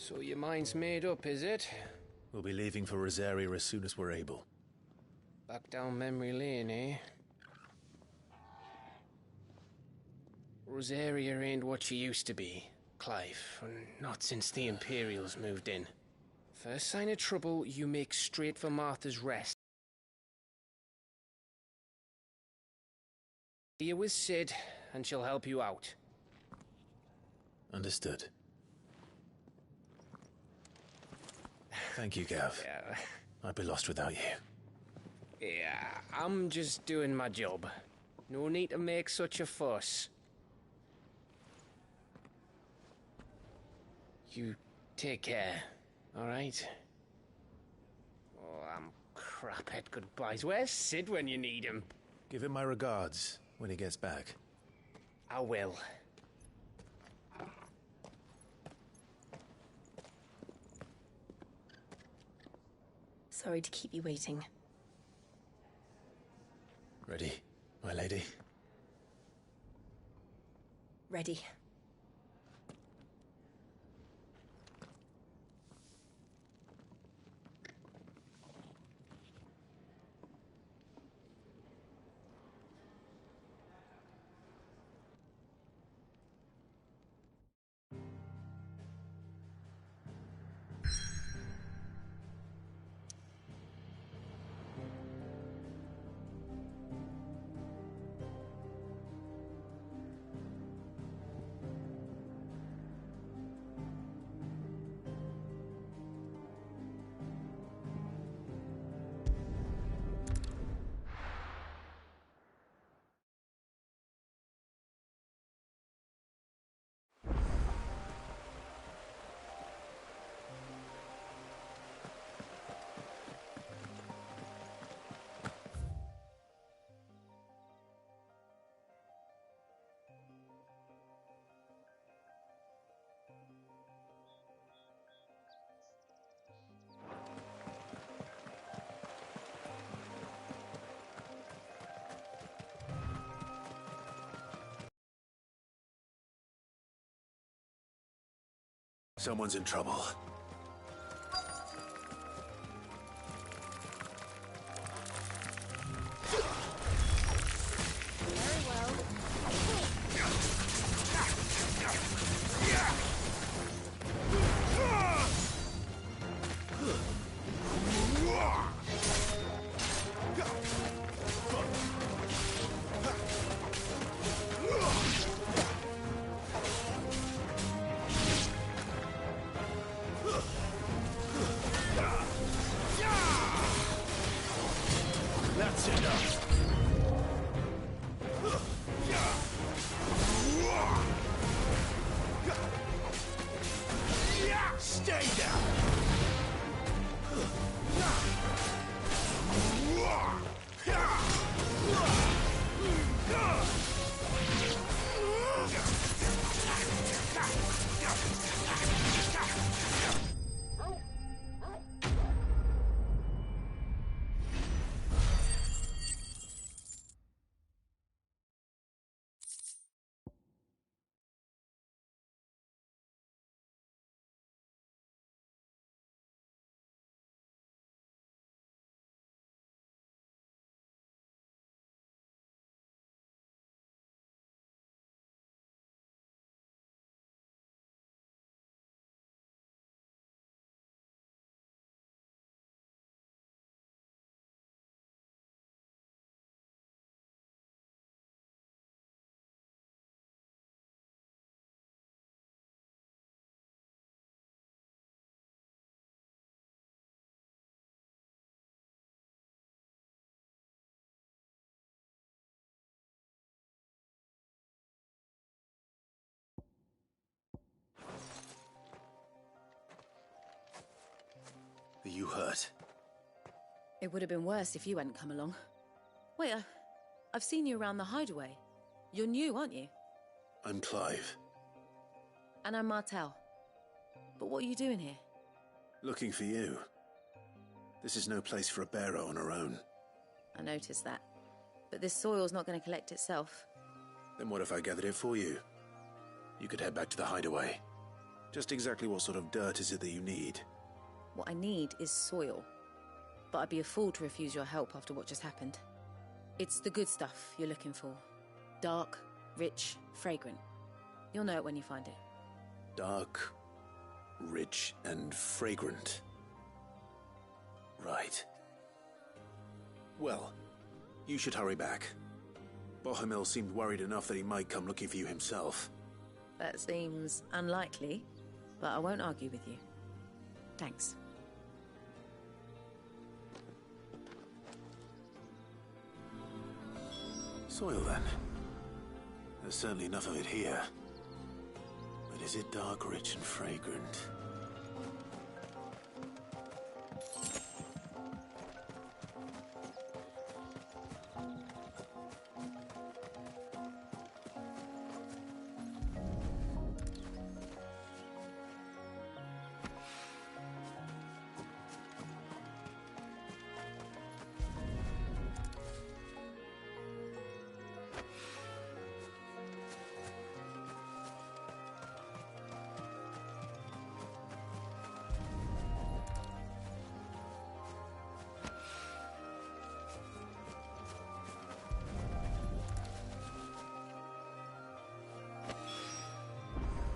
So your mind's made up, is it? We'll be leaving for Rosaria as soon as we're able. Back down memory lane, eh? Rosaria ain't what she used to be, Clive. Not since the Imperials moved in. First sign of trouble, you make straight for Martha's Rest. Here with Sid, and she'll help you out. Understood. Thank you, Gav. Yeah. I'd be lost without you. Yeah, I'm just doing my job. No need to make such a fuss. You take care, alright? Oh, I'm crap at goodbyes. Where's Sid when you need him? Give him my regards when he gets back. I will. Sorry to keep you waiting. Ready, my lady? Ready. Someone's in trouble. Very well. That's enough. Stay down. Are you hurt? It would have been worse if you hadn't come along. Wait, I've seen you around the hideaway. You're new, aren't you? I'm Clive. And I'm Martel. But what are you doing here? Looking for you. This is no place for a bearer on her own. I noticed that. But this soil's not going to collect itself. Then what if I gathered it for you? You could head back to the hideaway. Just exactly what sort of dirt is it that you need? What I need is soil. But I'd be a fool to refuse your help after what just happened. It's the good stuff you're looking for. Dark, rich, fragrant. You'll know it when you find it. Dark, rich, and fragrant. Right. Well, you should hurry back. Bohemil seemed worried enough that he might come looking for you himself. That seems unlikely, but I won't argue with you. Thanks. Soil, then. There's certainly enough of it here. But is it dark, rich, and fragrant?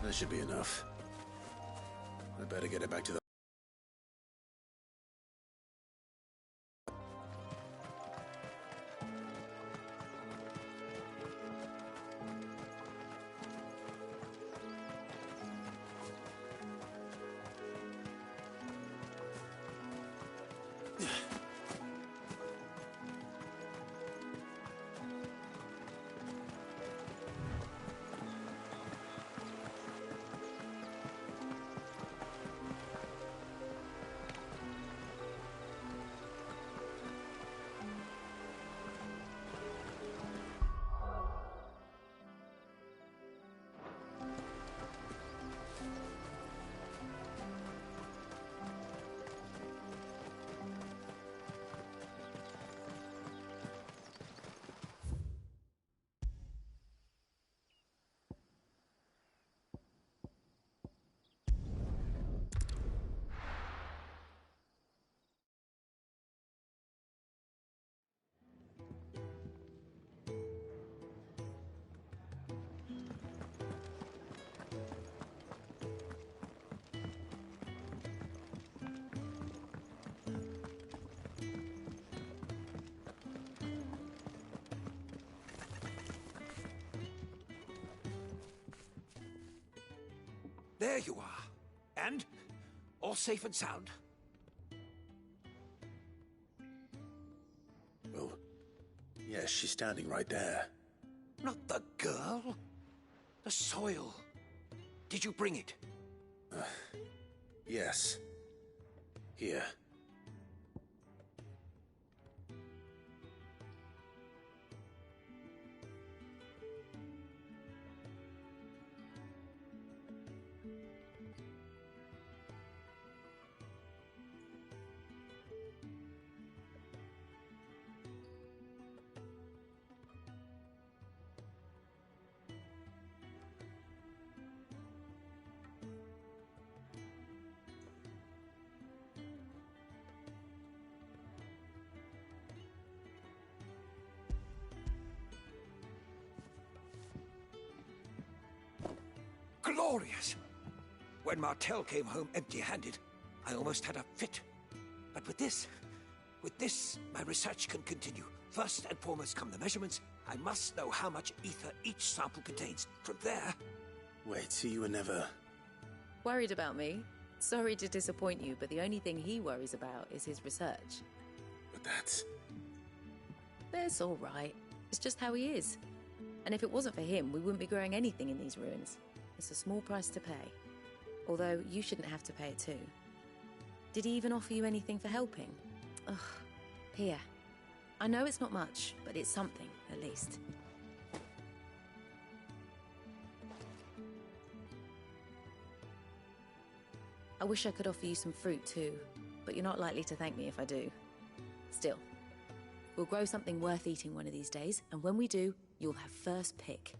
That should be enough. I better get it back to the... There you are. And? All safe and sound? Well, yes, she's standing right there. Not the girl. The soil. Did you bring it? Yes. Here. Glorious! When Martel came home empty-handed, I almost had a fit. But with this, my research can continue. First and foremost come the measurements. I must know how much ether each sample contains. From there... Wait, so you were never... Worried about me? Sorry to disappoint you, but the only thing he worries about is his research. But that's... That's all right. It's just how he is. And if it wasn't for him, we wouldn't be growing anything in these ruins. It's a small price to pay. Although, you shouldn't have to pay it too. Did he even offer you anything for helping? Ugh. Here. I know it's not much, but it's something, at least. I wish I could offer you some fruit too, but you're not likely to thank me if I do. Still, we'll grow something worth eating one of these days, and when we do, you'll have first pick.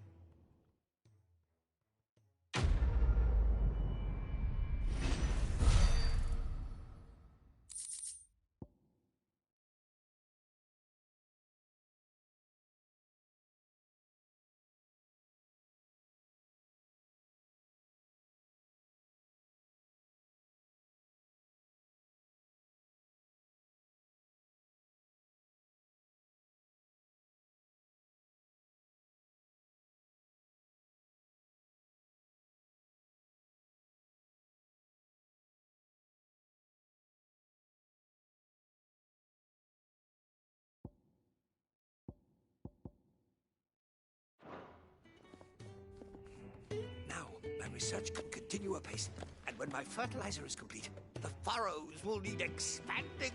research can continue apace. And when my fertilizer is complete, the furrows will need expanding.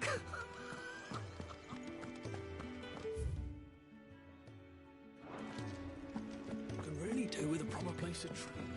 Can really do with a proper place to train.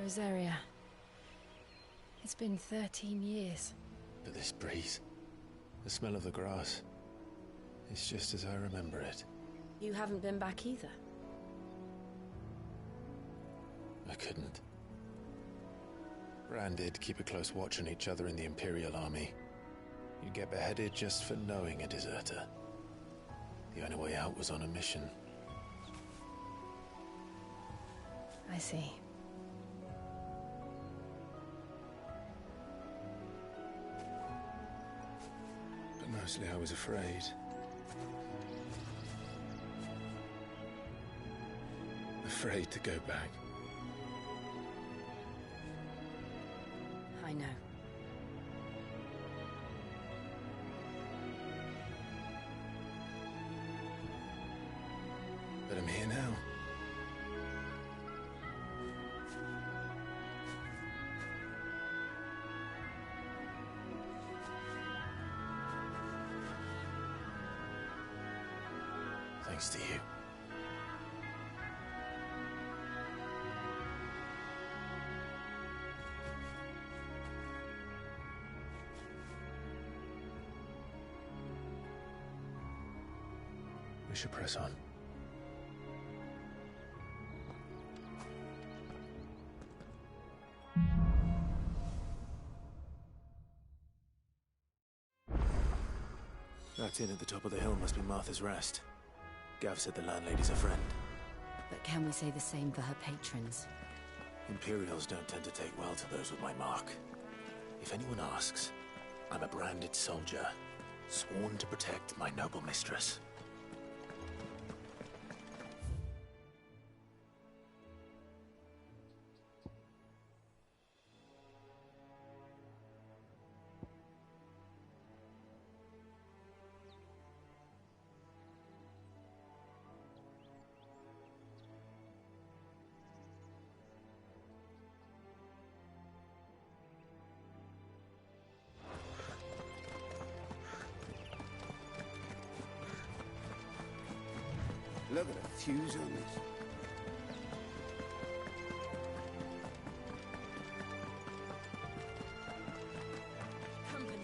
Rosaria. It's been 13 years. But this breeze, the smell of the grass, it's just as I remember it. You haven't been back either. I couldn't. Rand did keep a close watch on each other in the Imperial Army. You'd get beheaded just for knowing a deserter. The only way out was on a mission. I see. But mostly I was afraid. Afraid to go back. I know. But I'm here now. Thanks to you. We should press on. That inn at the top of the hill must be Martha's Rest. Gav said the landlady's a friend. But can we say the same for her patrons? Imperials don't tend to take well to those with my mark. If anyone asks, I'm a branded soldier, sworn to protect my noble mistress. Look at the fuse on this. Company.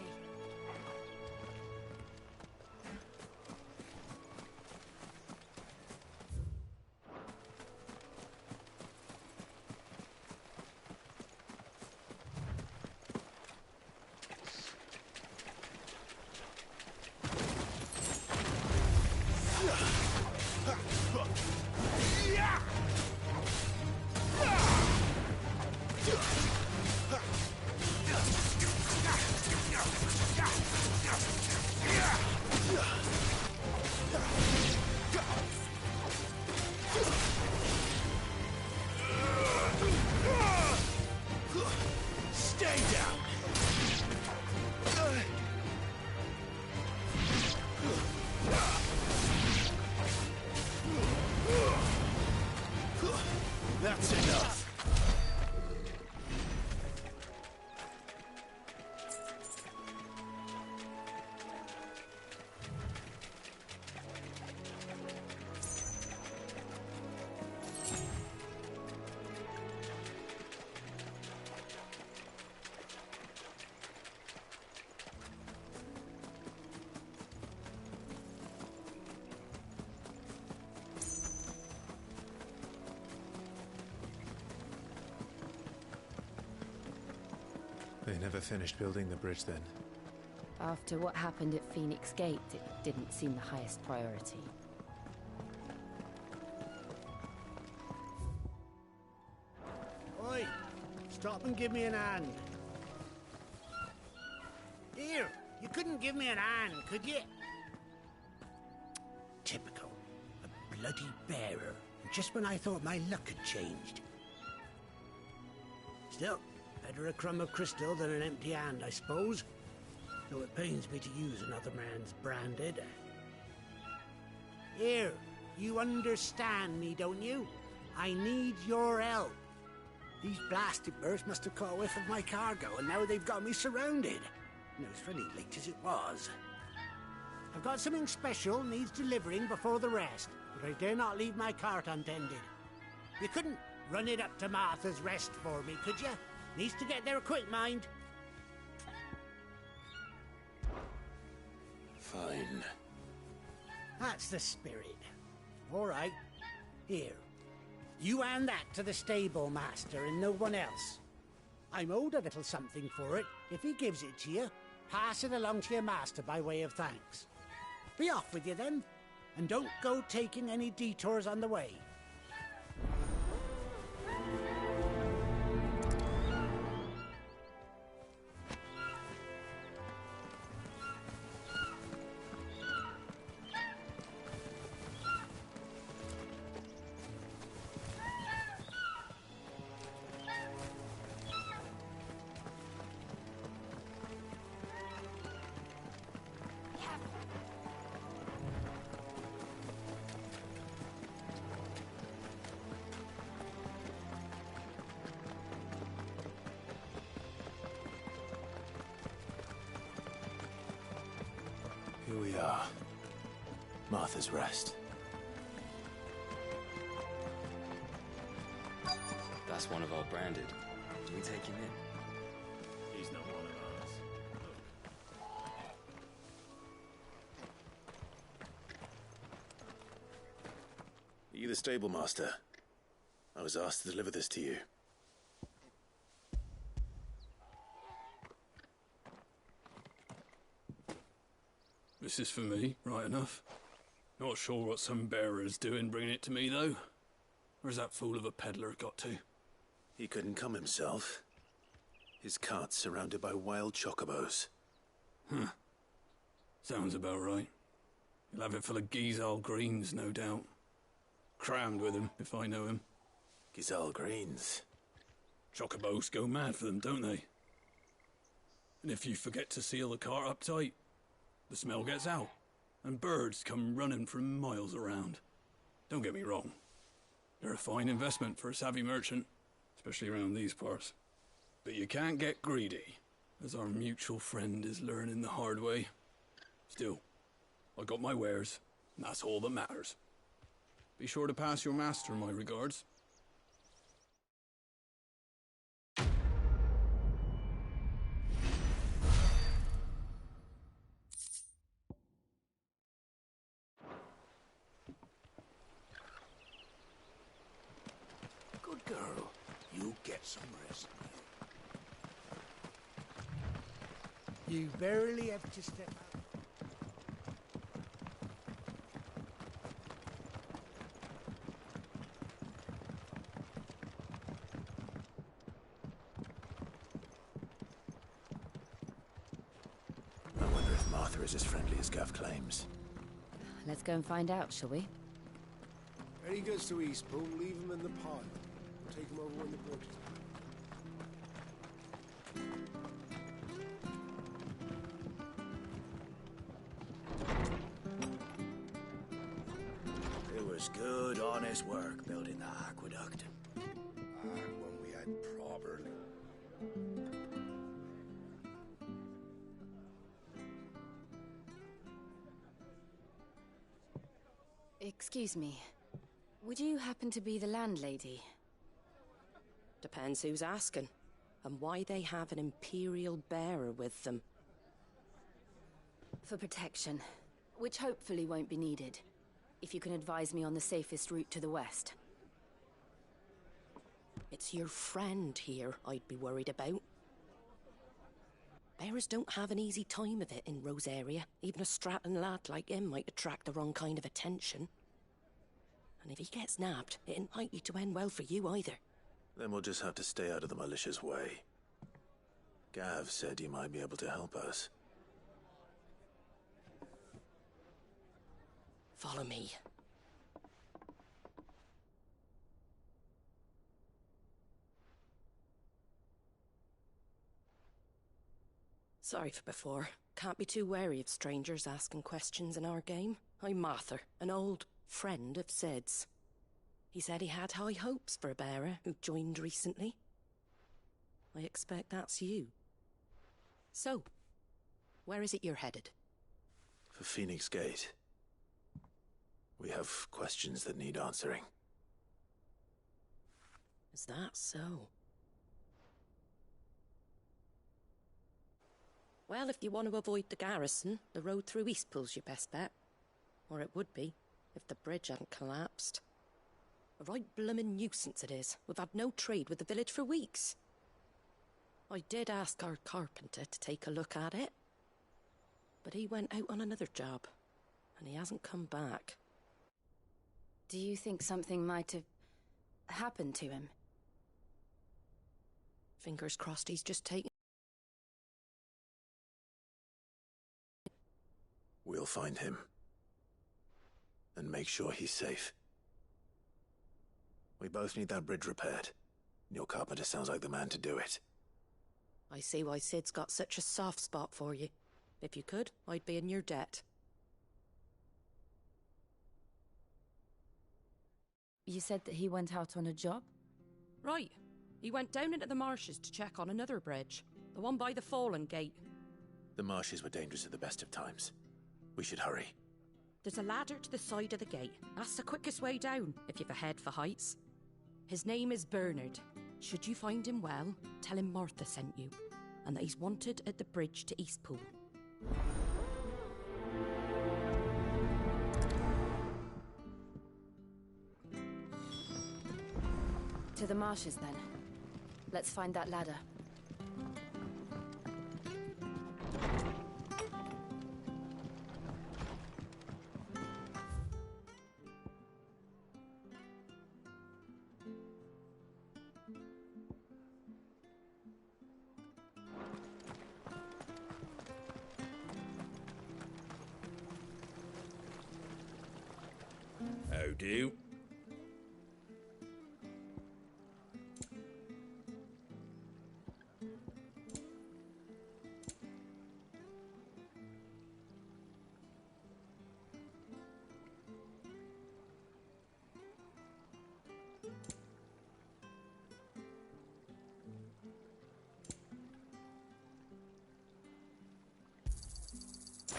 That's enough! They never finished building the bridge then. After what happened at Phoenix Gate, it didn't seem the highest priority. Oi! Stop and give me an hand. Here! You couldn't give me an hand, could you? Typical. A bloody bearer. Just when I thought my luck had changed. Still, better a crumb of crystal than an empty hand, I suppose. Though it pains me to use another man's branded. Here, you understand me, don't you? I need your help. These blasted birds must have caught a whiff of my cargo, and now they've got me surrounded. No, it's really late as it was. I've got something special needs delivering before the rest, but I dare not leave my cart untended. You couldn't run it up to Martha's Rest for me, could you? Needs to get there quick, mind. Fine. That's the spirit. All right. Here. You hand that to the stable master and no one else. I'm owed a little something for it. If he gives it to you, pass it along to your master by way of thanks. Be off with you then, and don't go taking any detours on the way. Here we are. Martha's Rest. That's one of our branded. Do we take him in? He's not one of ours. Are you the stable master? I was asked to deliver this to you. This is for me, right enough. Not sure what some bearer's doing bringing it to me, though. Where's that fool of a peddler got to? He couldn't come himself. His cart's surrounded by wild chocobos. Huh. Sounds about right. He'll have it full of Gizal greens, no doubt. Crammed with him, if I know him. Gizal greens. Chocobos go mad for them, don't they? And if you forget to seal the cart up tight, the smell gets out, and birds come running from miles around. Don't get me wrong. They're a fine investment for a savvy merchant, especially around these parts. But you can't get greedy, as our mutual friend is learning the hard way. Still, I got my wares, and that's all that matters. Be sure to pass your master my regards. Good girl. You get some rest. You barely have to step out. I wonder if Martha is as friendly as Gav claims. Let's go and find out, shall we? When he goes to Eastbourne, leave him in the pod. We'll take him over when the bridge is It was good, honest work building that aqueduct. up early. Excuse me. Would you happen to be the landlady? Depends who's asking, and why they have an Imperial bearer with them. For protection, which hopefully won't be needed. If you can advise me on the safest route to the west. It's your friend here I'd be worried about. Bearers don't have an easy time of it in Rose area. Even a Stratton lad like him might attract the wrong kind of attention. And if he gets nabbed, it ain't likely to end well for you either. Then we'll just have to stay out of the malicious way. Gav said you might be able to help us. Follow me. Sorry for before. Can't be too wary of strangers asking questions in our game. I'm Martha, an old friend of Sid's. He said he had high hopes for a bearer who joined recently. I expect that's you. So, where is it you're headed? For Phoenix Gate. We have questions that need answering. Is that so? Well, if you want to avoid the garrison, the road through Eastpool's your best bet. Or it would be, if the bridge hadn't collapsed. A right bloomin' nuisance it is. We've had no trade with the village for weeks. I did ask our carpenter to take a look at it. But he went out on another job, and he hasn't come back. Do you think something might have happened to him? Fingers crossed he's just taken. We'll find him. And make sure he's safe. We both need that bridge repaired. Your carpenter sounds like the man to do it. I see why Sid's got such a soft spot for you. If you could, I'd be in your debt. You said that he went out on a job? Right. He went down into the marshes to check on another bridge. The one by the Fallen Gate. The marshes were dangerous at the best of times. We should hurry. There's a ladder to the side of the gate. That's the quickest way down, if you've a head for heights. His name is Bernard. Should you find him well, tell him Martha sent you, and that he's wanted at the bridge to Eastpool. To the marshes, then. Let's find that ladder. How do?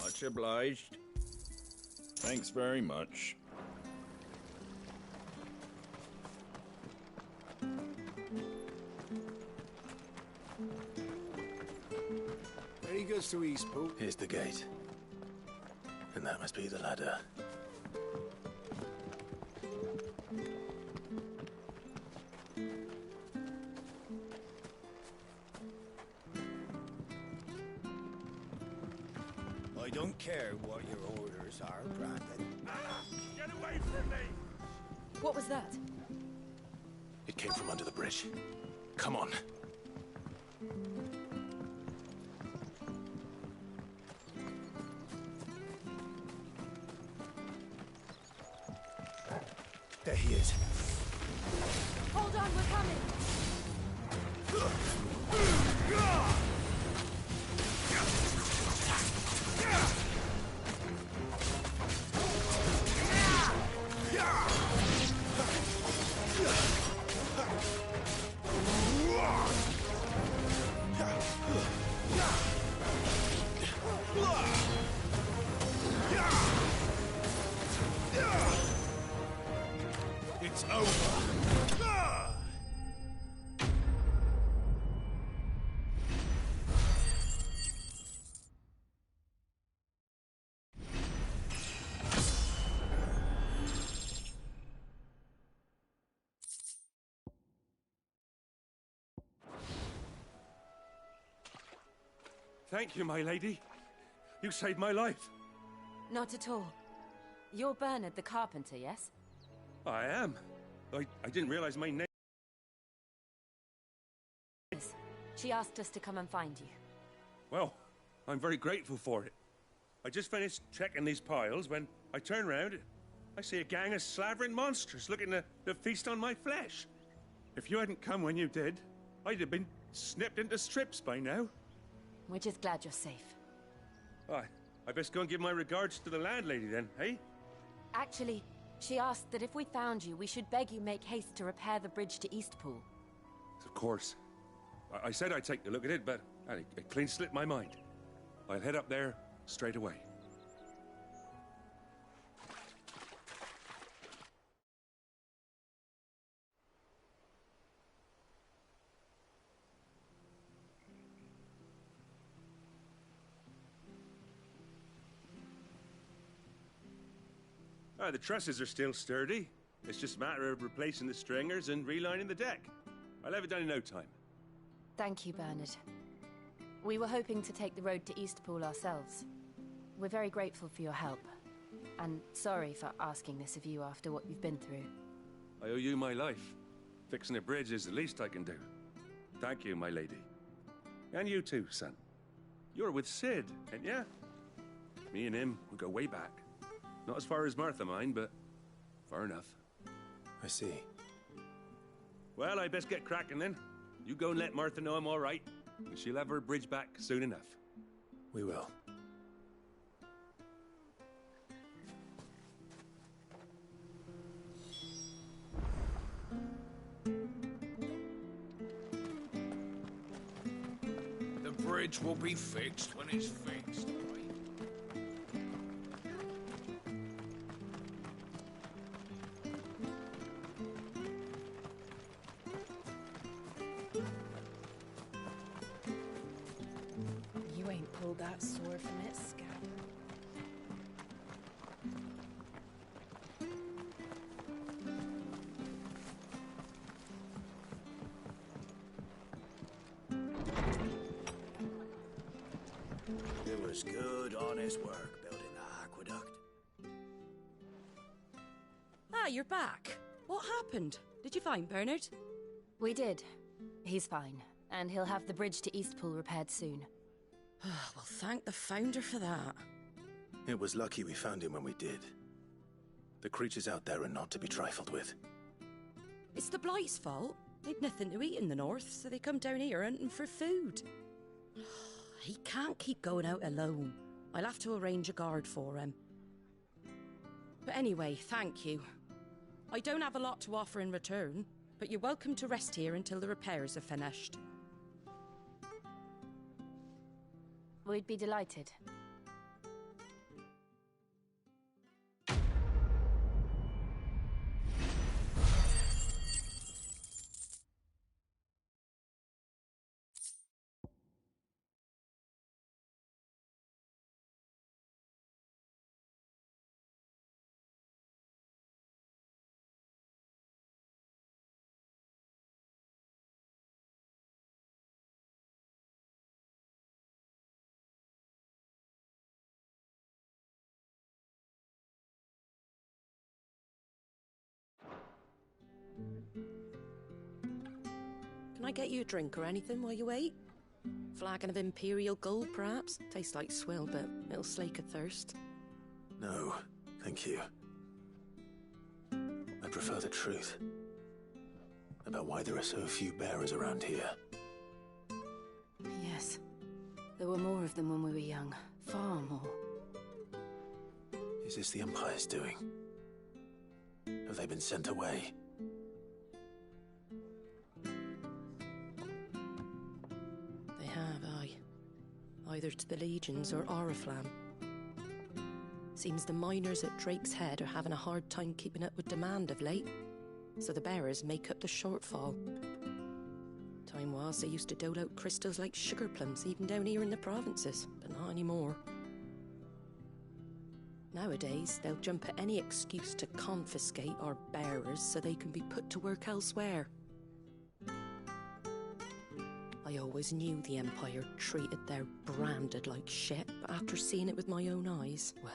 Much obliged. Thanks very much. Very good to Eastpool. Here's the gate. And that must be the ladder. I don't care what your orders are, Brandon. Get away from me! What was that? It came from under the bridge. Come on. There he is. Hold on, we're coming! Thank you, my lady. You saved my life. Not at all. You're Bernard the carpenter, yes? I am. I didn't realize my name. She asked us to come and find you. Well, I'm very grateful for it. I just finished checking these piles when I turn round. I see a gang of slavering monsters looking to feast on my flesh. If you hadn't come when you did, I'd have been snipped into strips by now. We're just glad you're safe. I best go and give my regards to the landlady then, eh? Actually, she asked that if we found you, we should beg you make haste to repair the bridge to Eastpool. Of course. I said I'd take a look at it, but it clean slipped my mind. I'll head up there straight away. The trusses are still sturdy. It's just a matter of replacing the stringers and relining the deck. I'll have it done in no time. Thank you, Bernard. We were hoping to take the road to Eastpool ourselves. We're very grateful for your help. And sorry for asking this of you after what you've been through. I owe you my life. Fixing a bridge is the least I can do. Thank you, my lady. And you too, son. You're with Sid, ain't ya? Me and him, we go way back. Not as far as Martha, mind, but far enough. I see. Well, I best get cracking then. You go and let Martha know I'm all right, and she'll have her bridge back soon enough. We will. The bridge will be fixed when it's fixed. That sword from its scabbard. It was good, honest work building the aqueduct. Ah, you're back. What happened? Did you find Bernard? We did. He's fine, and he'll have the bridge to Eastpool repaired soon. Well, thank the Founder for that. It was lucky we found him when we did. The creatures out there are not to be trifled with. It's the Blight's fault. They'd nothing to eat in the north, so they come down here hunting for food. He can't keep going out alone. I'll have to arrange a guard for him. But anyway, thank you. I don't have a lot to offer in return, but you're welcome to rest here until the repairs are finished. We'd be delighted. Can I get you a drink or anything while you wait? Flagon of Imperial Gold, perhaps? Tastes like swill, but it'll slake a thirst. No, thank you. I prefer the truth. About why there are so few bearers around here. Yes. There were more of them when we were young. Far more. Is this the Empire's doing? Have they been sent away? They have, aye. Either to the Legions or Oriflamme. Seems the miners at Drake's Head are having a hard time keeping up with demand of late, so the bearers make up the shortfall. Time was they used to dole out crystals like sugar plums even down here in the provinces, but not anymore. Nowadays, they'll jump at any excuse to confiscate our bearers so they can be put to work elsewhere. I I always knew the Empire treated their branded like shit, but after seeing it with my own eyes, well...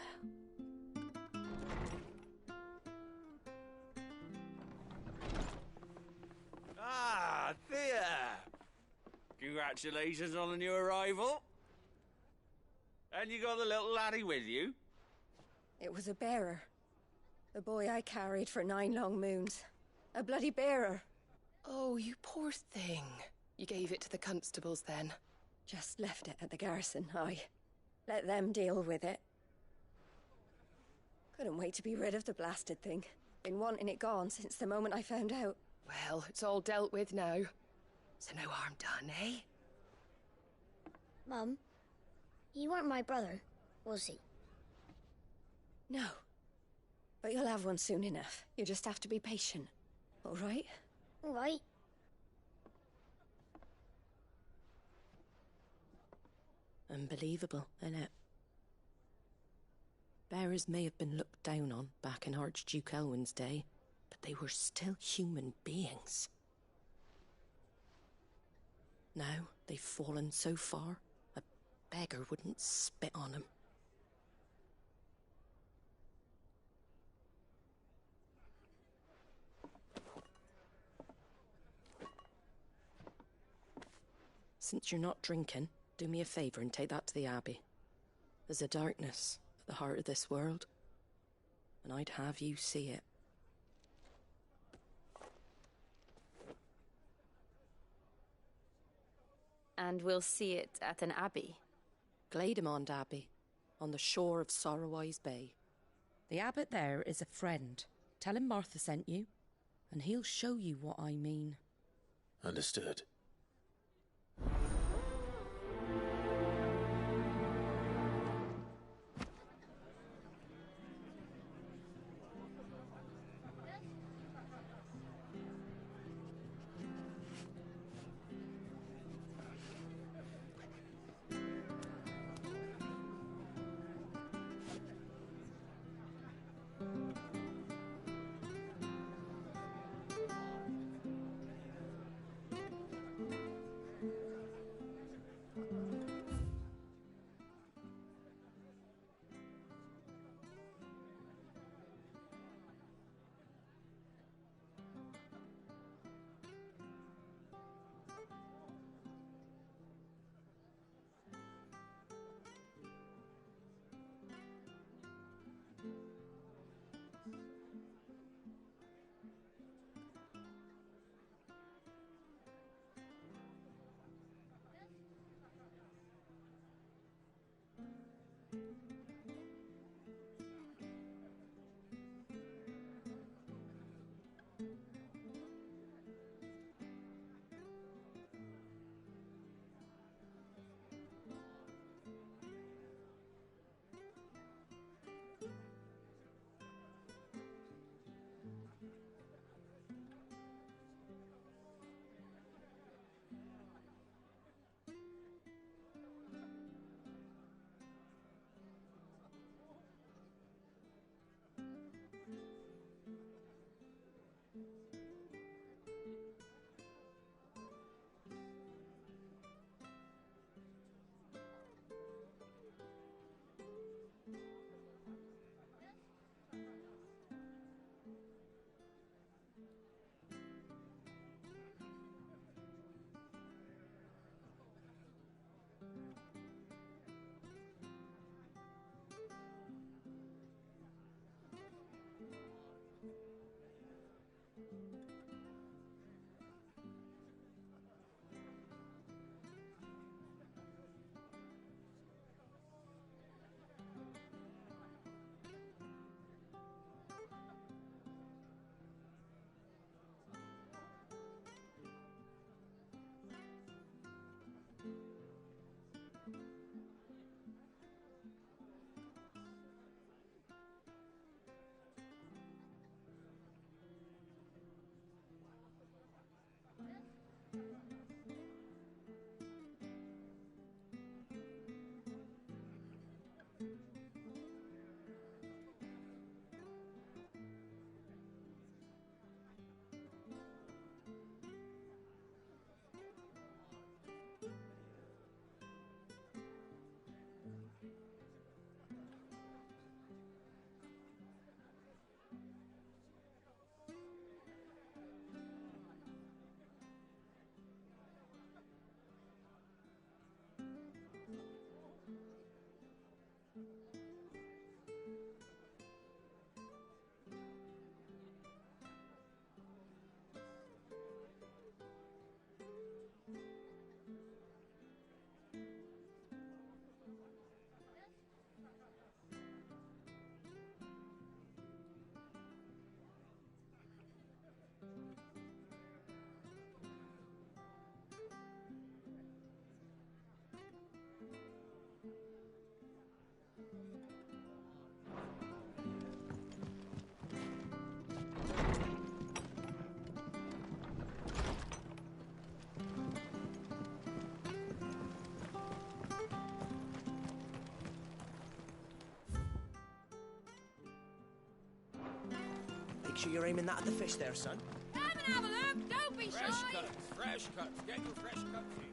Ah, Thea! Congratulations on the new arrival. And you got the little laddie with you? It was a bearer. The boy I carried for 9 long moons. A bloody bearer. Oh, you poor thing. You gave it to the constables then? Just left it at the garrison, aye. Let them deal with it. Couldn't wait to be rid of the blasted thing. Been wanting it gone since the moment I found out. Well, it's all dealt with now. So no harm done, eh? Mum, you weren't my brother, was he? No. But you'll have one soon enough. You just have to be patient. All right? All right. Unbelievable, innit? Bearers may have been looked down on back in Archduke Elwin's day, but they were still human beings. Now they've fallen so far, a beggar wouldn't spit on them. Since you're not drinking, do me a favour and take that to the Abbey. There's a darkness at the heart of this world, and I'd have you see it. And we'll see it at an abbey? Glademond Abbey, on the shore of Sorrowwise Bay. The abbot there is a friend. Tell him Martha sent you, and he'll show you what I mean. Understood. sure you're aiming that at the fish there, son. Come and have a look. Don't be Fresh shy. cuts, fresh cuts. Get your fresh cuts here.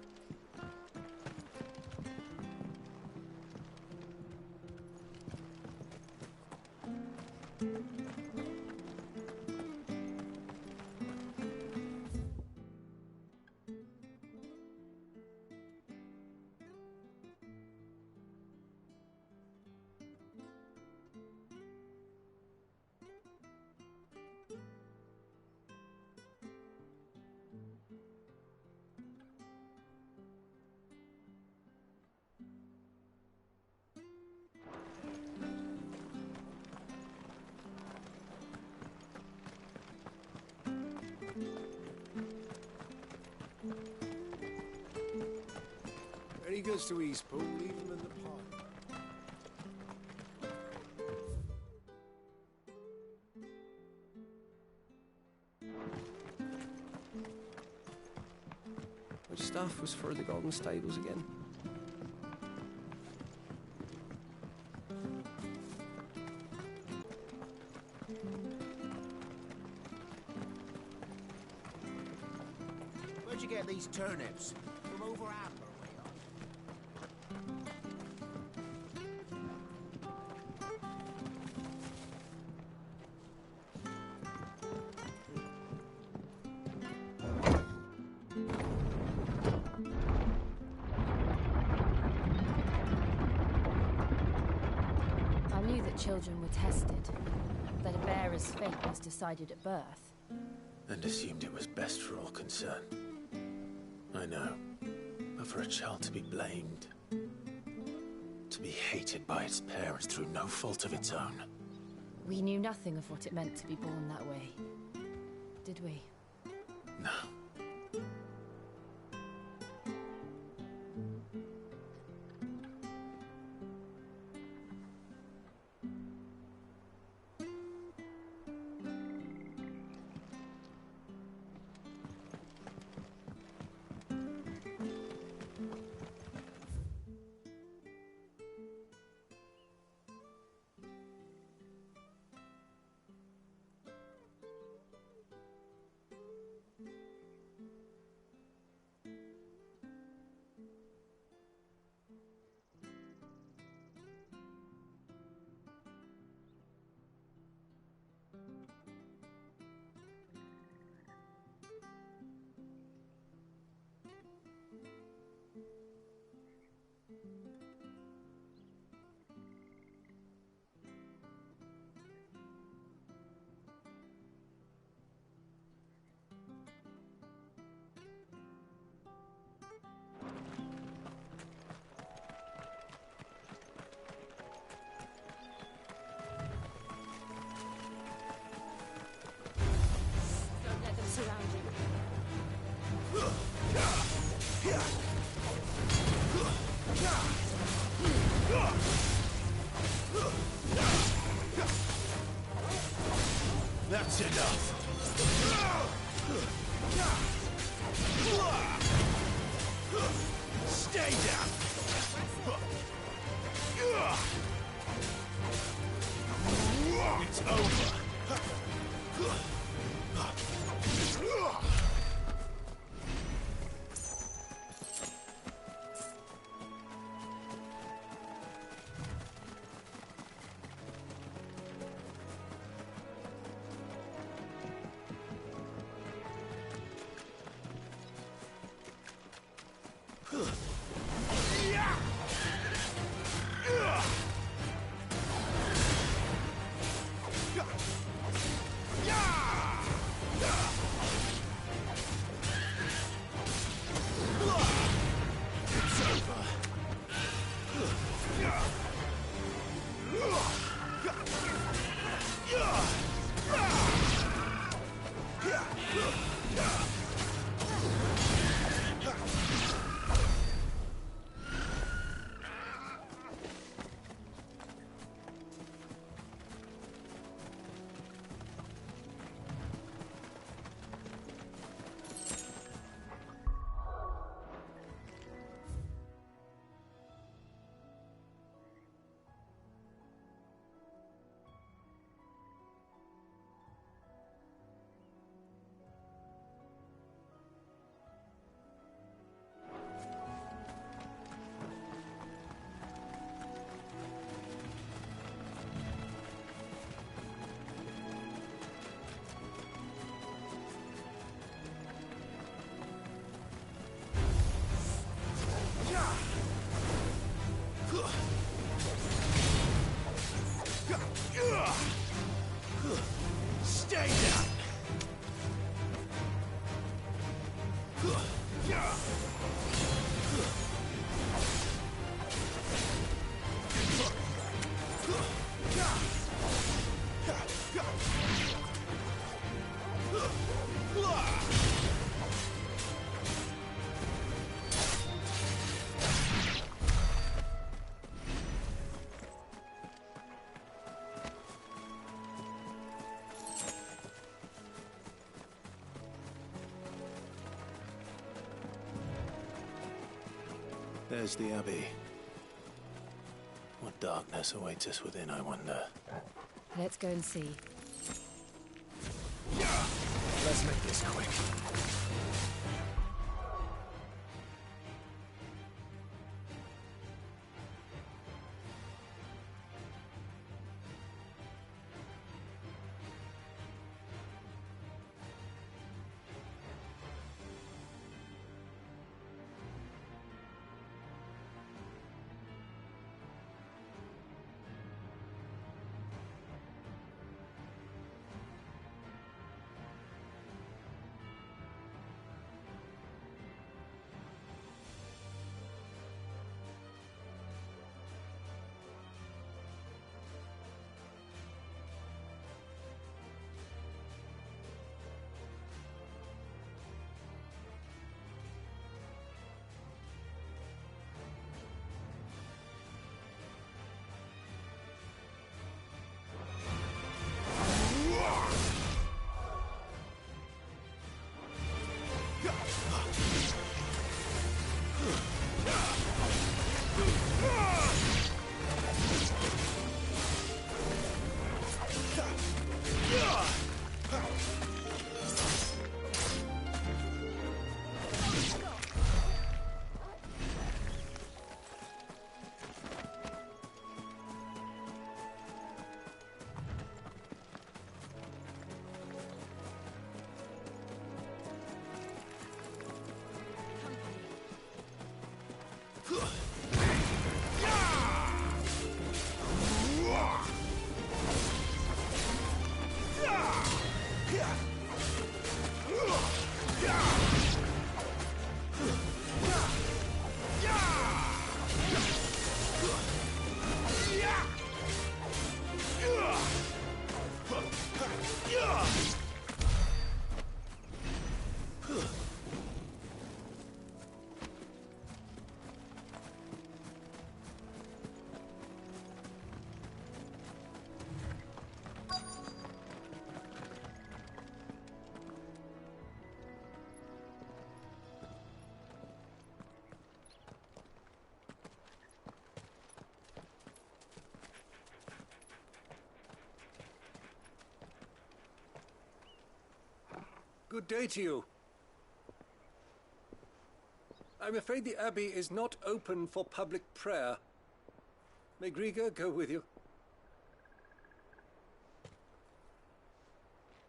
Any goods to Eastpool, leave them in the pot. Which staff was for the Golden Stables again? Where'd you get these turnips? From over Amber way on. I knew that children were tested, that a bearer's fate was decided at birth. And assumed it was best for all concerned. I know. But for a child to be blamed, to be hated by its parents through no fault of its own. We knew nothing of what it meant to be born that way, did we? No. Don't let them surround you. That's enough. Stay down. It's over. There's the Abbey. What darkness awaits us within, I wonder? Let's go and see. Let's make this quick. Good day to you. I'm afraid the Abbey is not open for public prayer. May Griga go with you?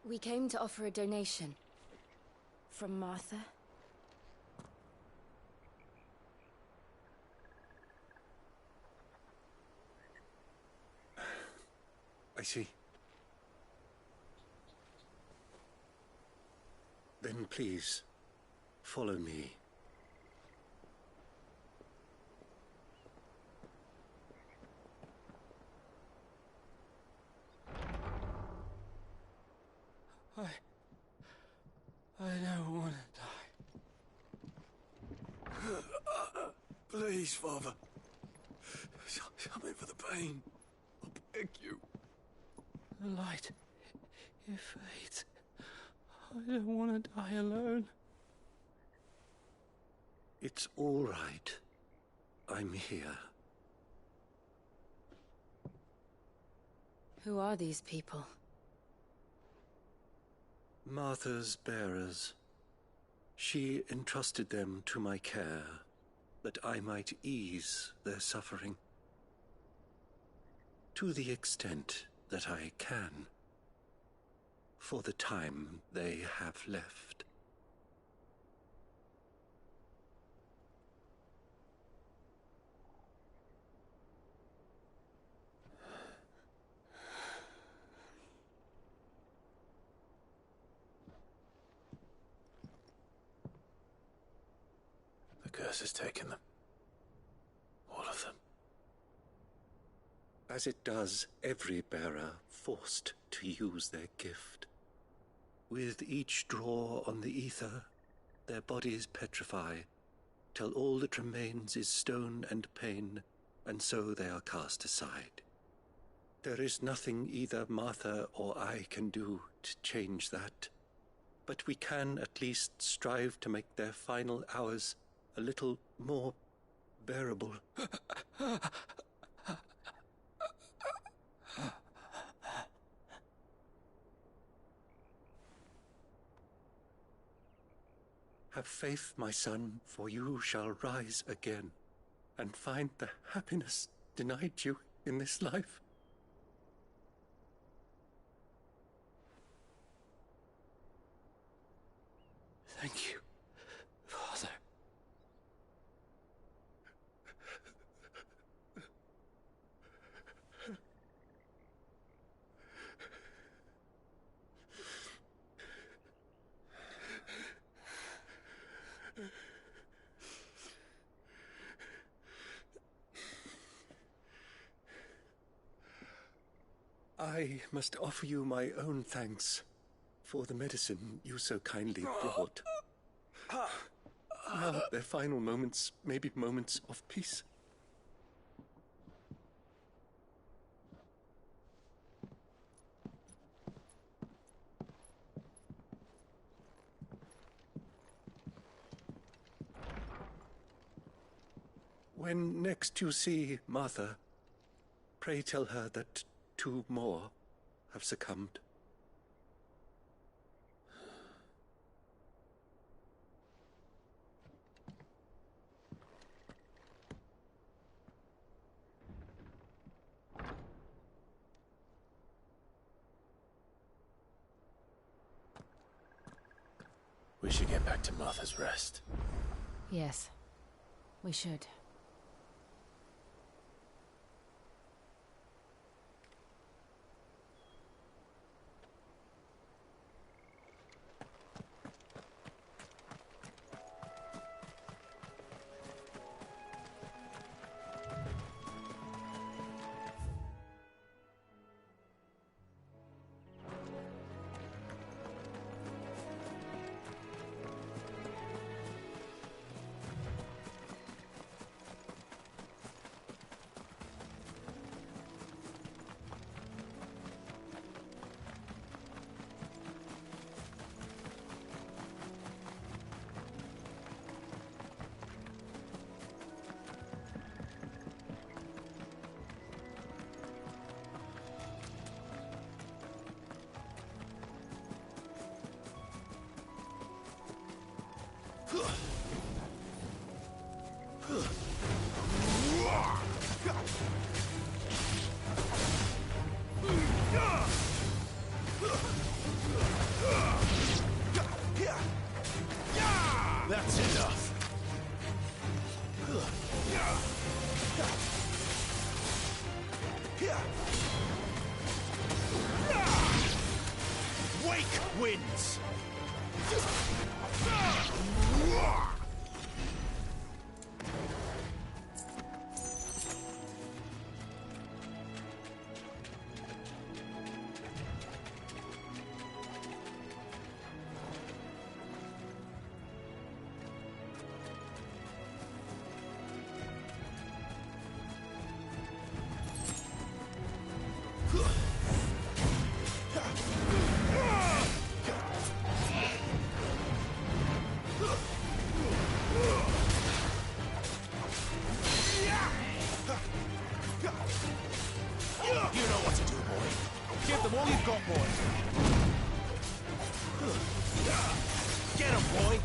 We came to offer a donation. From Martha. I see. Then please, follow me. I don't want to die. Please, Father. Something for the pain. I beg you. The light, it fades. I don't want to die alone. It's all right. I'm here. Who are these people? Martha's bearers. She entrusted them to my care, that I might ease their suffering. To the extent that I can. For the time they have left. The curse has taken them. All of them. As it does every bearer forced to use their gift. With each draw on the ether, their bodies petrify, till all that remains is stone and pain, and so they are cast aside. There is nothing either Martha or I can do to change that, but we can at least strive to make their final hours a little more unbearable. Have faith, my son, for you shall rise again and find the happiness denied you in this life. Thank you, Father. I must offer you my own thanks for the medicine you so kindly brought. Now their final moments may be moments of peace. When next you see Martha, pray tell her that 2 more have succumbed. We should get back to Martha's Rest. Yes, we should. That's enough. Wake wins. You know what to do, boy. Give them all you've got, boy. Get him, boy.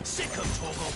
Sick of Torgal!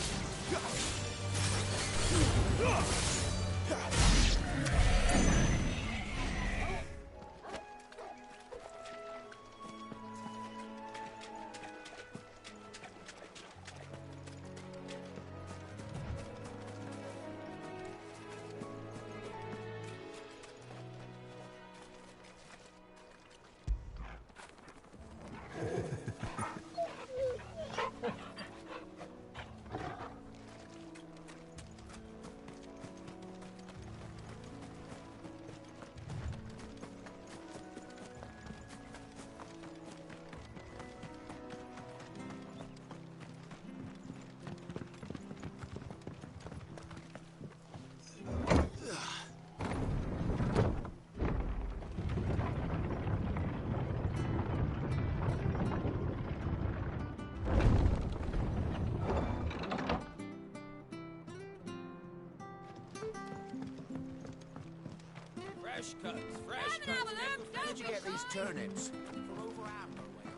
Fresh cuts, fresh cuts. Where'd you get these turnips? From over Amber way.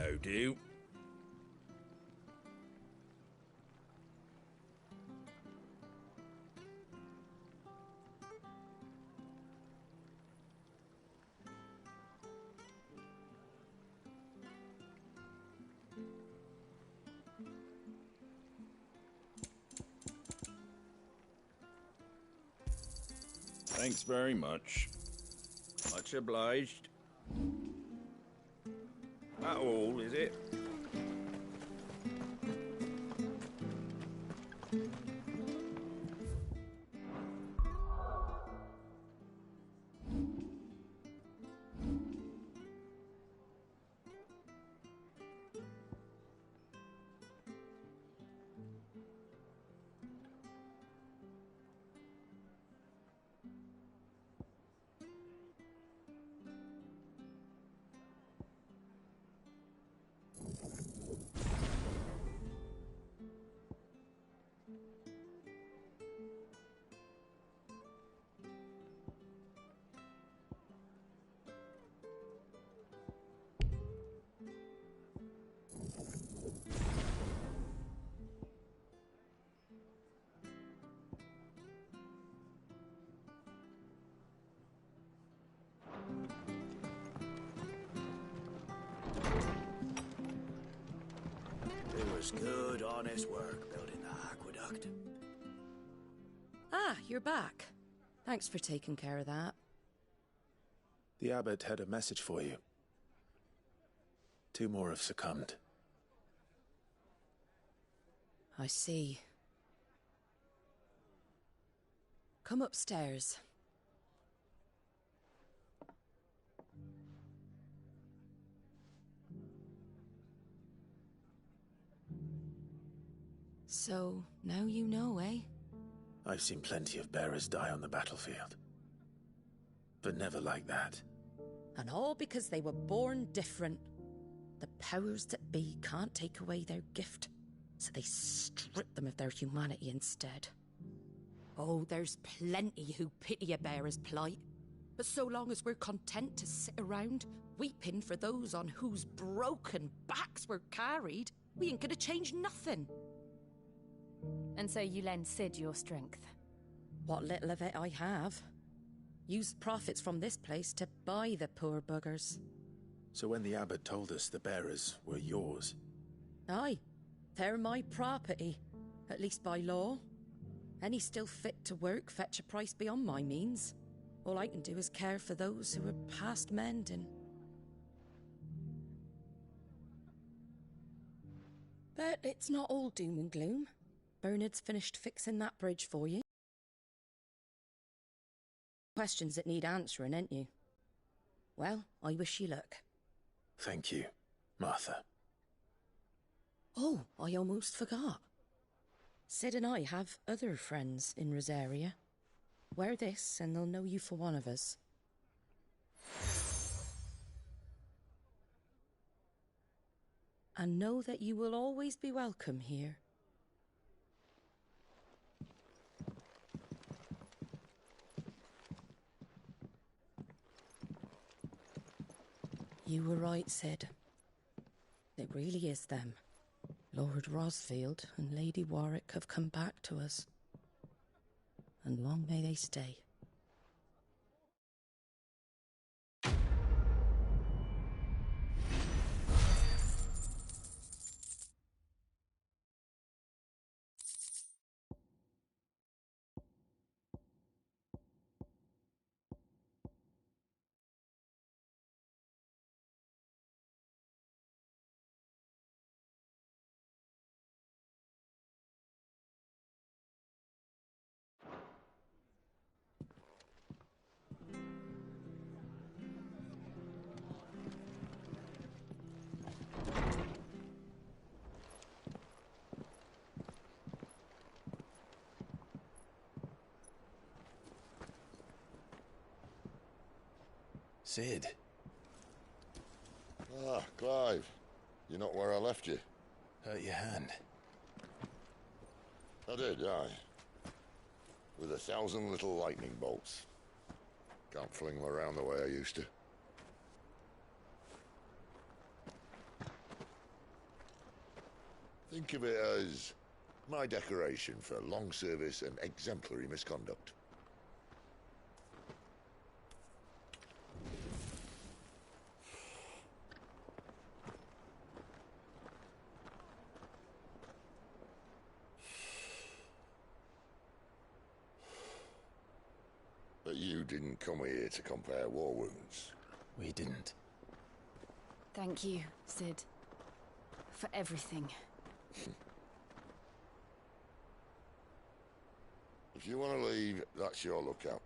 How do? Thanks very much. Much obliged. That all, is it? It was good, honest work building the aqueduct. Ah, you're back. Thanks for taking care of that. The abbot had a message for you. 2 more have succumbed. I see. Come upstairs. So, now you know, eh? I've seen plenty of bearers die on the battlefield. But never like that. And all because they were born different. The powers that be can't take away their gift, so they strip them of their humanity instead. Oh, there's plenty who pity a bearer's plight. But so long as we're content to sit around, weeping for those on whose broken backs we're carried, we ain't gonna change nothing. And so you lend Sid your strength? What little of it I have. Use profits from this place to buy the poor buggers. So when the abbot told us the bearers were yours... Aye, they're my property, at least by law. Any still fit to work fetch a price beyond my means. All I can do is care for those who are past mending. But it's not all doom and gloom. Bernard's finished fixing that bridge for you. Questions that need answering, ain't you? Well, I wish you luck. Thank you, Martha. Oh, I almost forgot. Sid and I have other friends in Rosaria. Wear this and they'll know you for one of us. And know that you will always be welcome here. You were right, Sid. It really is them. Lord Rosfield and Lady Warwick have come back to us. And long may they stay. Sid. Ah, Clive. You're not where I left you. Hurt your hand. I did, aye. With 1,000 little lightning bolts. Can't fling them around the way I used to. Think of it as my decoration for long service and exemplary misconduct. But you didn't come here to compare war wounds. We didn't. Thank you, Sid. For everything. If you want to leave, that's your lookout.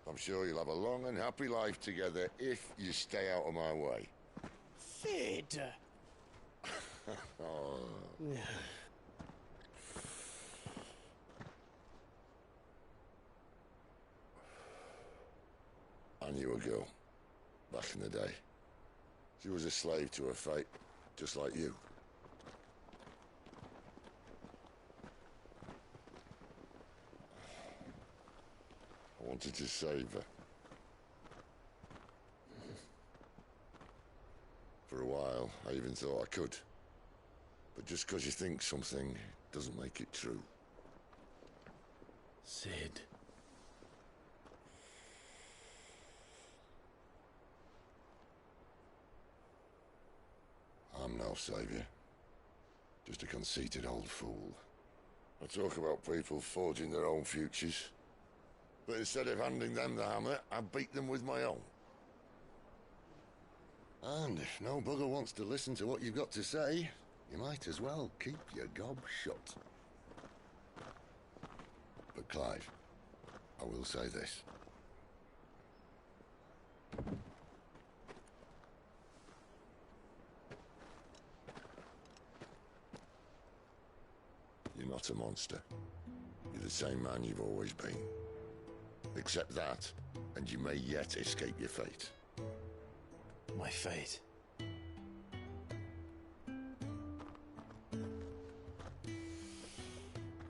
I'm sure you'll have a long and happy life together if you stay out of my way. Sid! Oh. I knew a girl, back in the day. She was a slave to her fate, just like you. I wanted to save her. For a while, I even thought I could. But just because you think something doesn't make it true. Sid. I'm no savior. Just a conceited old fool. I talk about people forging their own futures. But instead of handing them the hammer, I beat them with my own. And if no bugger wants to listen to what you've got to say, you might as well keep your gob shut. But Clive, I will say this. You're not a monster. You're the same man you've always been. Accept that, and you may yet escape your fate. My fate?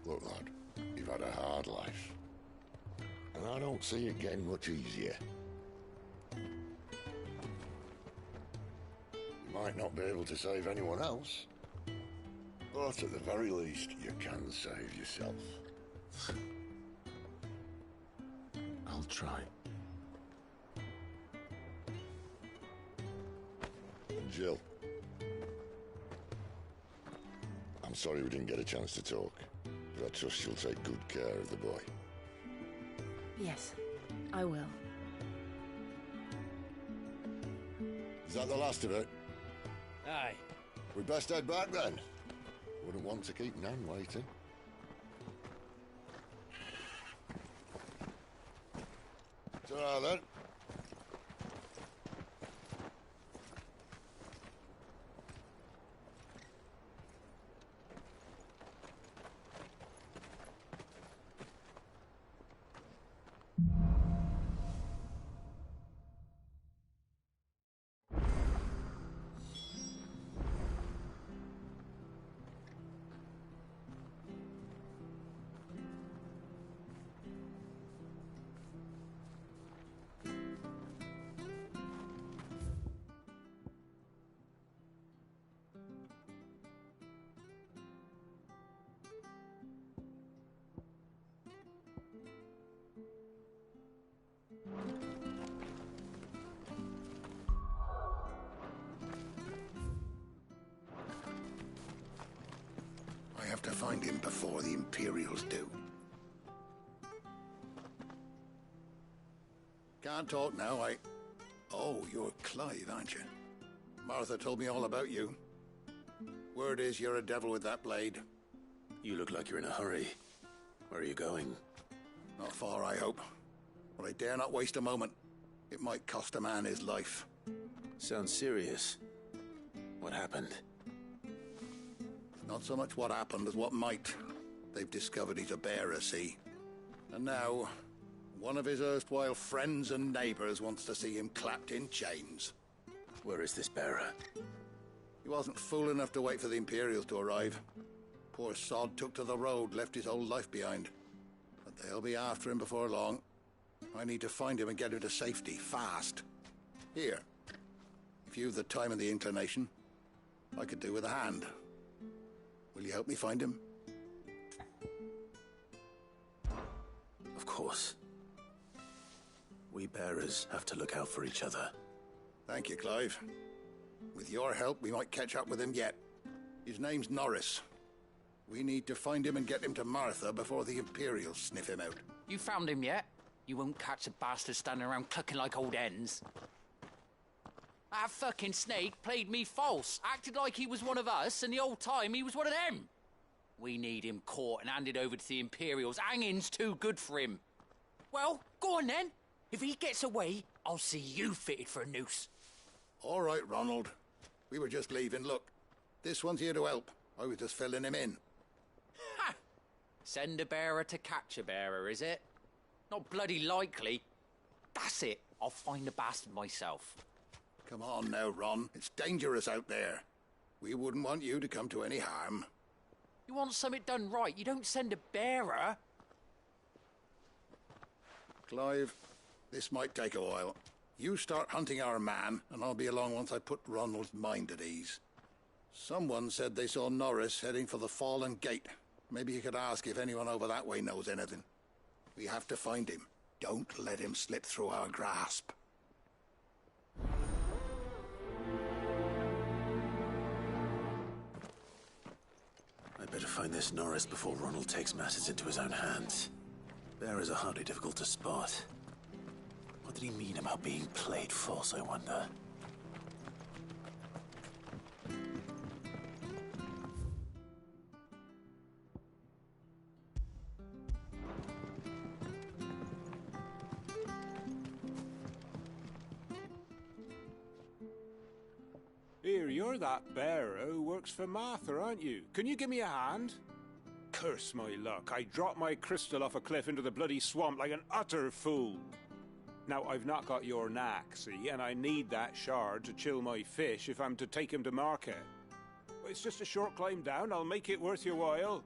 Look, lad, you've had a hard life. And I don't see it getting much easier. You might not be able to save anyone else, but at the very least, you can save yourself. I'll try. Jill. I'm sorry we didn't get a chance to talk, but I trust you'll take good care of the boy. Yes, I will. Is that the last of it? Aye. We'd best head back then. wouldn't want to keep Nan waiting. Ta-ra then. I have to find him before the Imperials do. Can't talk now, Oh, you're Clive, aren't you? Martha told me all about you. Word is you're a devil with that blade. You look like you're in a hurry. Where are you going? Not far, I hope. But I dare not waste a moment. It might cost a man his life. Sounds serious. What happened? Not so much what happened as what might. They've discovered he's a bearer, see? And now, one of his erstwhile friends and neighbours wants to see him clapped in chains. Where is this bearer? He wasn't fool enough to wait for the Imperials to arrive. Poor sod took to the road, left his whole life behind. But they'll be after him before long. I need to find him and get him to safety, fast. Here, if you've the time and the inclination, I could do with a hand. Will you help me find him? Of course. We bearers have to look out for each other. Thank you, Clive. With your help, we might catch up with him yet. His name's Norris. We need to find him and get him to Martha before the Imperials sniff him out. You found him yet? You won't catch a bastard standing around clucking like old hens. That fucking snake played me false, acted like he was one of us, and the whole time he was one of them. We need him caught and handed over to the Imperials. Hanging's too good for him. Well, go on then. If he gets away, I'll see you fitted for a noose. All right, Ronald. We were just leaving. Look, this one's here to help. I was just filling him in. Ha! Send a bearer to catch a bearer, is it? Not bloody likely. That's it. I'll find the bastard myself. Come on now, Ron. It's dangerous out there. We wouldn't want you to come to any harm. You want something done right, you don't send a bearer. Clive, this might take a while. You start hunting our man, and I'll be along once I put Ronald's mind at ease. Someone said they saw Norris heading for the Fallen Gate. Maybe you could ask if anyone over that way knows anything. We have to find him. Don't let him slip through our grasp. I'd better find this Norris before Ronald takes matters into his own hands. Bearers are hardly difficult to spot. What did he mean about being played false, I wonder? Here, you're that bearer who works for Martha, aren't you? Can you give me a hand? Curse my luck. I dropped my crystal off a cliff into the bloody swamp like an utter fool. Now, I've not got your knack, see, and I need that shard to chill my fish if I'm to take him to market. It's just a short climb down. I'll make it worth your while.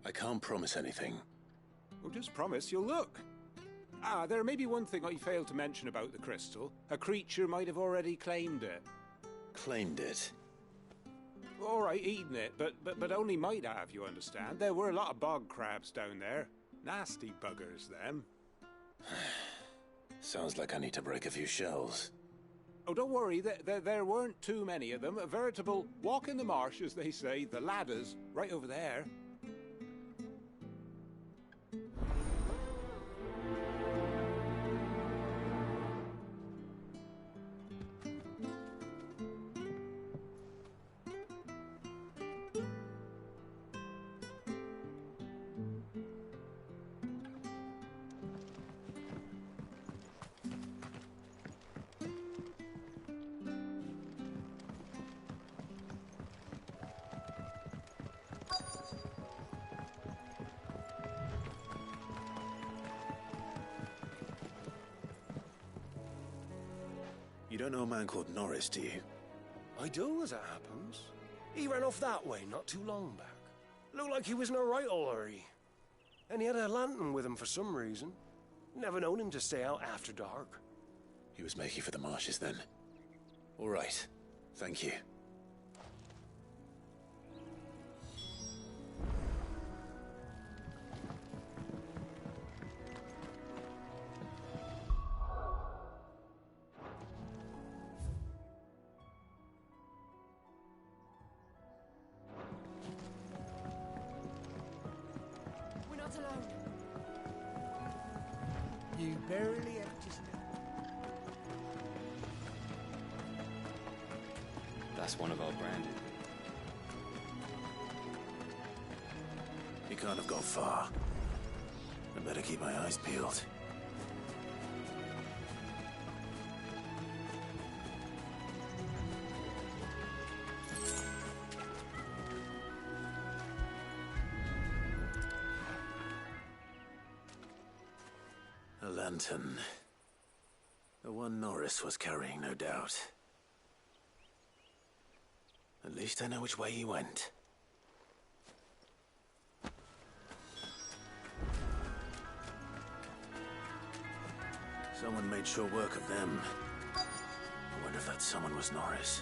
I can't promise anything. Well, just promise you'll look. Ah, there may be one thing I failed to mention about the crystal. A creature might have already claimed it. Claimed it? All right, eaten it, but only might have, you understand. There were a lot of bog crabs down there. Nasty buggers, them. Sounds like I need to break a few shells. Oh, don't worry, there weren't too many of them. A veritable walk in the marsh, as they say. The ladders, right over there. You don't know a man called Norris, do you? I do, as it happens. He ran off that way not too long back. Looked like he was in a right old hurry. And he had a lantern with him for some reason. Never known him to stay out after dark. He was making for the marshes then. All right. Thank you. You barely have to step. That's one of our branded. He can't have gone far. I better keep my eyes peeled. A lantern. The one Norris was carrying, no doubt. At least I know which way he went. Someone made sure work of them. I wonder if that someone was Norris.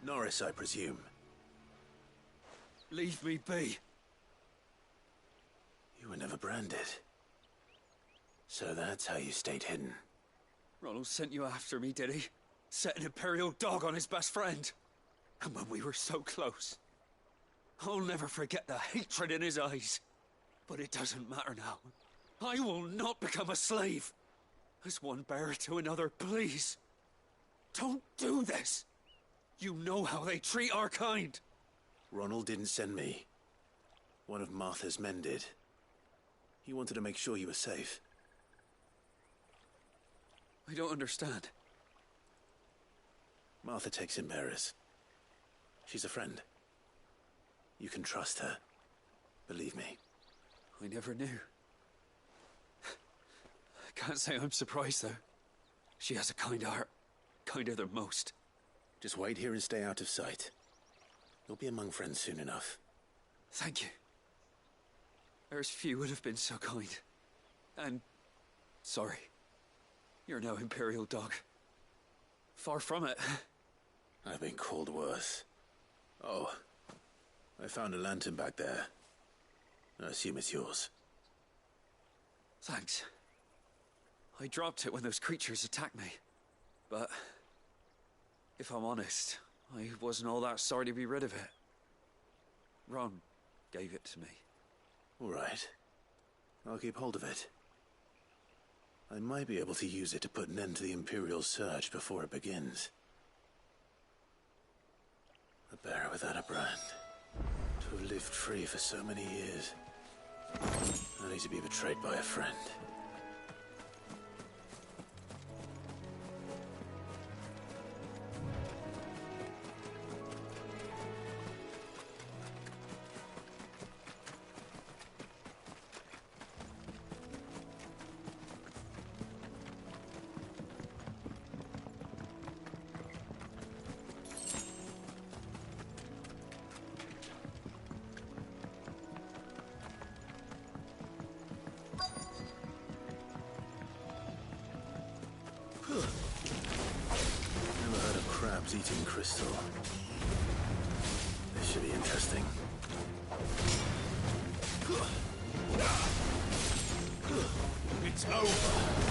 Norris, I presume. Leave me be. You were never branded. So that's how you stayed hidden. Ronald sent you after me, did he? Set an Imperial dog on his best friend. And when we were so close. I'll never forget the hatred in his eyes. But it doesn't matter now. I will not become a slave. As one bearer to another, please. Don't do this. You know how they treat our kind. Ronald didn't send me. One of Martha's men did. He wanted to make sure you were safe. I don't understand. Martha takes in bearers. She's a friend. You can trust her. Believe me. I never knew. I can't say I'm surprised, though. She has a kind heart. Kinder than most. Just wait here and stay out of sight. You'll be among friends soon enough. Thank you. There's few would have been so kind. And sorry. You're no Imperial dog. Far from it. I've been called worse. Oh, I found a lantern back there. I assume it's yours. Thanks. I dropped it when those creatures attacked me. But if I'm honest, I wasn't all that sorry to be rid of it. Ron gave it to me. All right. I'll keep hold of it. I might be able to use it to put an end to the Imperial surge before it begins. A bearer without a brand. To have lived free for so many years. Only to be betrayed by a friend. Heat-eating crystal. This should be interesting. It's over.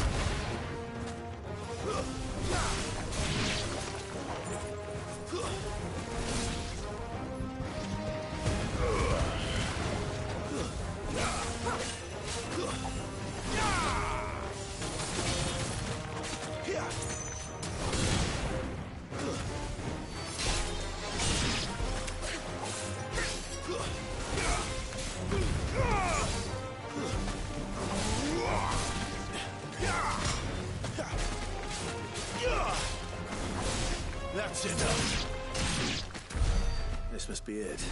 That's enough. This must be it.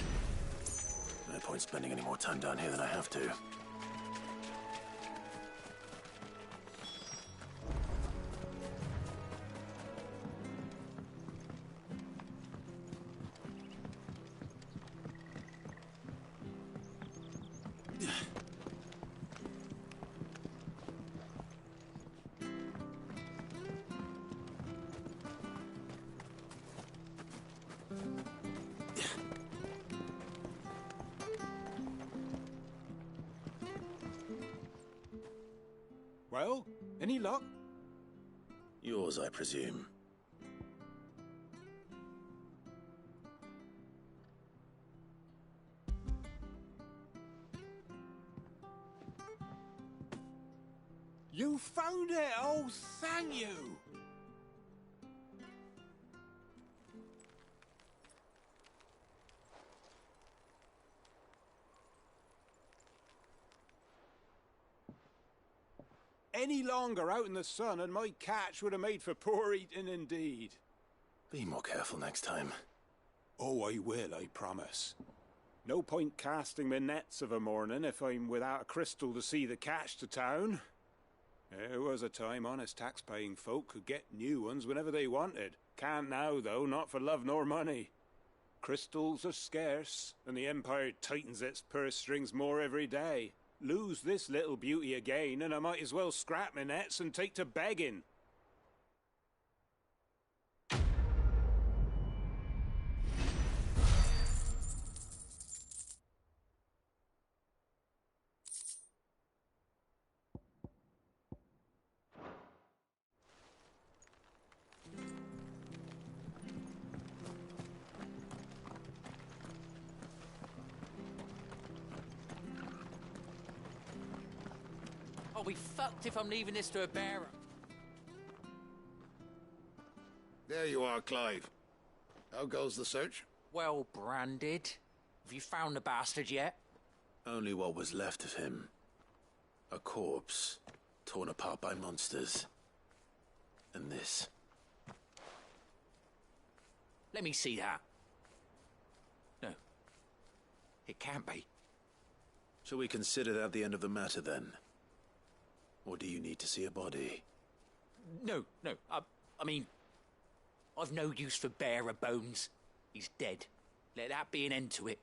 No point spending any more time down here than I have to. Well, any luck? Yours, I presume. You found it! Oh, thank you! Any longer out in the sun and my catch would have made for poor eating indeed. Be more careful next time. Oh, I will, I promise. No point casting my nets of a morning if I'm without a crystal to see the catch to town. There was a time honest tax-paying folk could get new ones whenever they wanted. Can't now, though, not for love nor money. Crystals are scarce, and the Empire tightens its purse strings more every day. Lose this little beauty again, and I might as well scrap my nets and take to begging. I'll be fucked if I'm leaving this to a bearer. There you are, Clive. How goes the search? Well branded. Have you found the bastard yet? Only what was left of him. A corpse, torn apart by monsters. And this. Let me see that. No. It can't be. Shall we consider that the end of the matter, then? Or do you need to see a body? No. I mean, I've no use for bearer bones. He's dead. Let that be an end to it.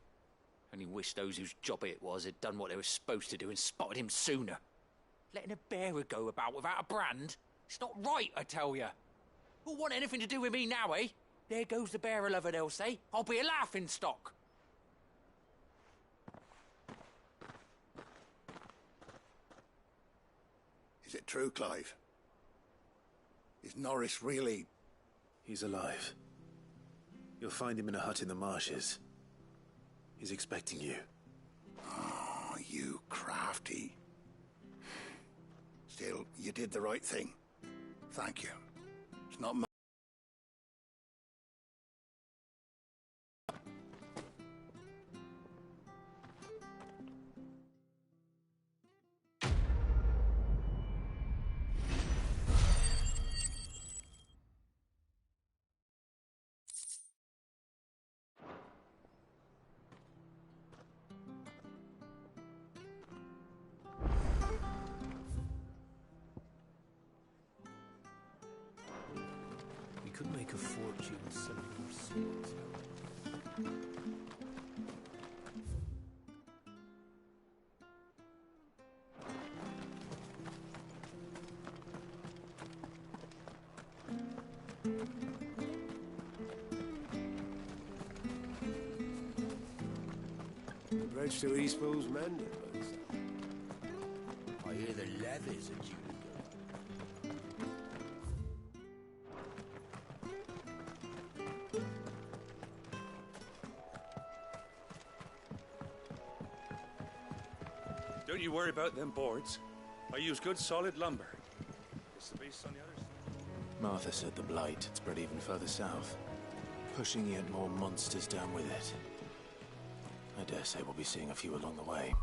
Only wish those whose job it was had done what they were supposed to do and spotted him sooner. Letting a bearer go about without a brand? It's not right, I tell you. Who'll want anything to do with me now, eh? There goes the bearer lover, they'll say. I'll be a laughing stock. Is it true, Clive? Is Norris really... He's alive. You'll find him in a hut in the marshes. He's expecting you. Oh, you crafty. Still, you did the right thing. Thank you. It's not much. Could make a fortune selling our swords. Bridge to Eastpool's mended, by the sound. I hear the levies are due to Don't you worry about them boards. I use good solid lumber. It's the beast on the other side. Martha said the blight had spread even further south, pushing yet more monsters down with it. I dare say we'll be seeing a few along the way.